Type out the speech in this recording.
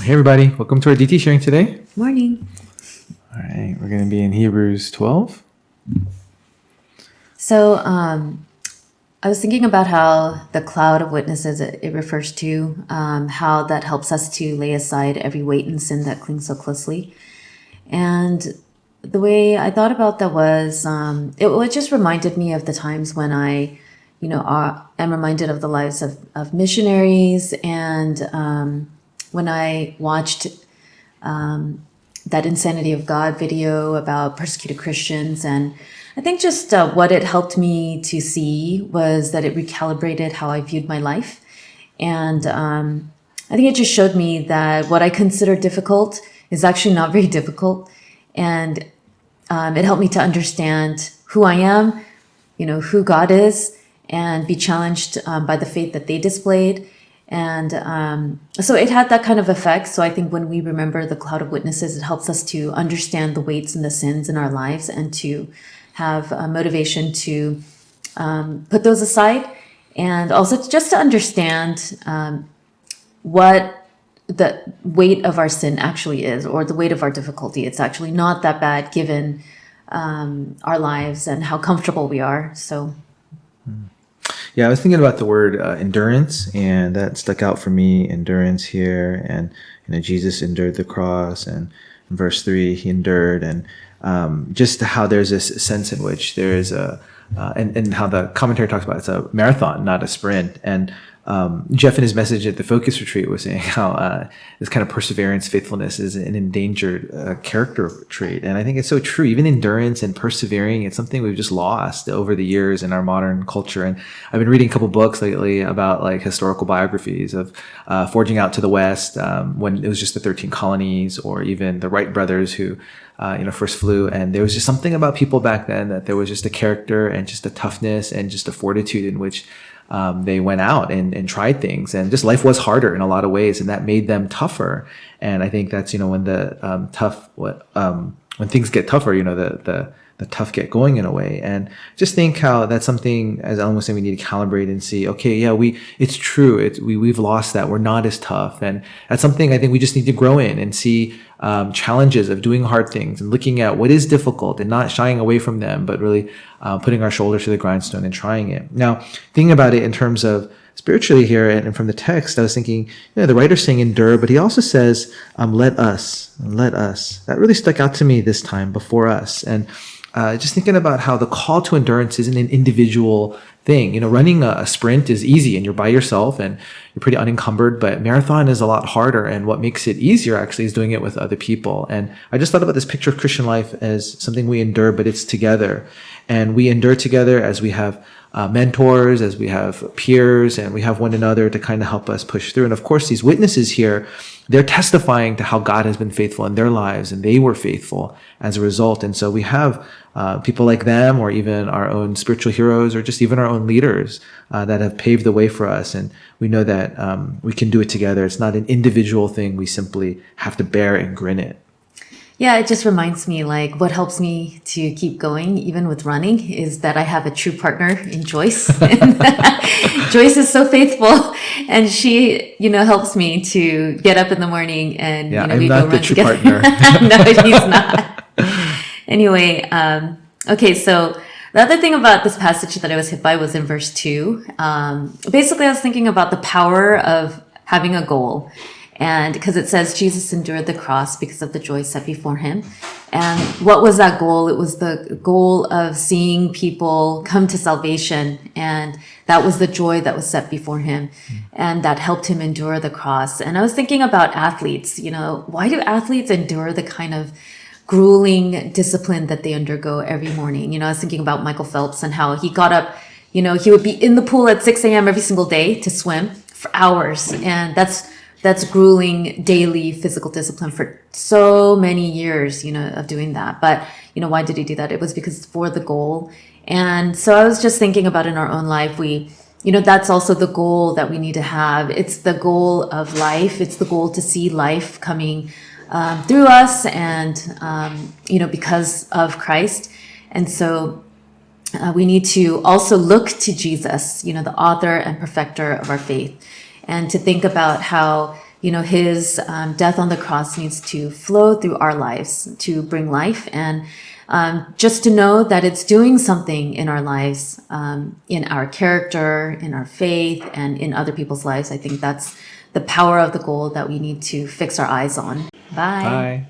Hey everybody, welcome to our DT sharing today. Morning. All right, we're going to be in Hebrews 12. So I was thinking about how the cloud of witnesses it refers to, how that helps us to lay aside every weight and sin that clings so closely. And the way I thought about that was, it just reminded me of the times when I, am reminded of the lives of missionaries, and when I watched that Insanity of God video about persecuted Christians. And I think just what it helped me to see was that it recalibrated how I viewed my life. And I think it just showed me that what I consider difficult is actually not very difficult. And it helped me to understand who I am, who God is, and be challenged by the faith that they displayed. And so it had that kind of effect. So I think when we remember the cloud of witnesses, it helps us to understand the weights and the sins in our lives and to have a motivation to put those aside. And also just to understand what the weight of our sin actually is, or the weight of our difficulty. It's actually not that bad given our lives and how comfortable we are. So Yeah, I was thinking about the word endurance, and that stuck out for me, endurance here. And Jesus endured the cross, and in verse 3 he endured, and just how there's this sense in which there is and how the commentary talks about it's a marathon, not a sprint. And Jeff in his message at the Focus Retreat was saying how this kind of perseverance, faithfulness is an endangered character trait. And I think it's so true. Even endurance and persevering, it's something we've just lost over the years in our modern culture. And I've been reading a couple books lately about like historical biographies of forging out to the West when it was just the 13 colonies, or even the Wright brothers who first flew. And there was just something about people back then that there was just a character and just a toughness and just a fortitude in which they went out and tried things, and just life was harder in a lot of ways, and that made them tougher. And I think that's when the when things get tougher, the tough get going in a way. And just think how that's something, as Ellen was saying, we need to calibrate and see, okay, yeah, it's true. We've lost that. We're not as tough. And that's something I think we just need to grow in and see challenges of doing hard things and looking at what is difficult and not shying away from them, but really putting our shoulders to the grindstone and trying it. Now, thinking about it in terms of spiritually here and from the text, I was thinking, the writer's saying endure, but he also says, let us. That really stuck out to me this time, before us. And just thinking about how the call to endurance isn't an individual thing. Running a sprint is easy and you're by yourself and you're pretty unencumbered, but marathon is a lot harder. And what makes it easier actually is doing it with other people. And I just thought about this picture of Christian life as something we endure, but it's together. And we endure together as we have mentors, as we have peers, and we have one another to kind of help us push through. And of course, these witnesses here, they're testifying to how God has been faithful in their lives, and they were faithful as a result. And so we have people like them, or even our own spiritual heroes, or just even our own leaders that have paved the way for us. And we know that we can do it together. It's not an individual thing. We simply have to bear and grin it. yeah, it just reminds me, like, what helps me to keep going, even with running, is that I have a true partner in Joyce. And Joyce is so faithful, and she, helps me to get up in the morning and, I'm we not go the run true together. partner. No, he's not. Anyway, okay, so the other thing about this passage that I was hit by was in verse 2. Basically, I was thinking about the power of having a goal. And because it says Jesus endured the cross because of the joy set before him. And what was that goal? It was the goal of seeing people come to salvation. And that was the joy that was set before him. And that helped him endure the cross. And I was thinking about athletes, why do athletes endure the kind of grueling discipline that they undergo every morning? I was thinking about Michael Phelps and how he got up, he would be in the pool at 6 a.m. every single day to swim for hours. And that's grueling daily physical discipline for so many years, of doing that. But, why did he do that? It was because it's for the goal. And so I was just thinking about in our own life, that's also the goal that we need to have. It's the goal of life. It's the goal to see life coming through us and, because of Christ. And so we need to also look to Jesus, the author and perfecter of our faith, and to think about how his death on the cross needs to flow through our lives to bring life, and just to know that it's doing something in our lives, in our character, in our faith, and in other people's lives. I think that's the power of the goal that we need to fix our eyes on. Bye. Bye.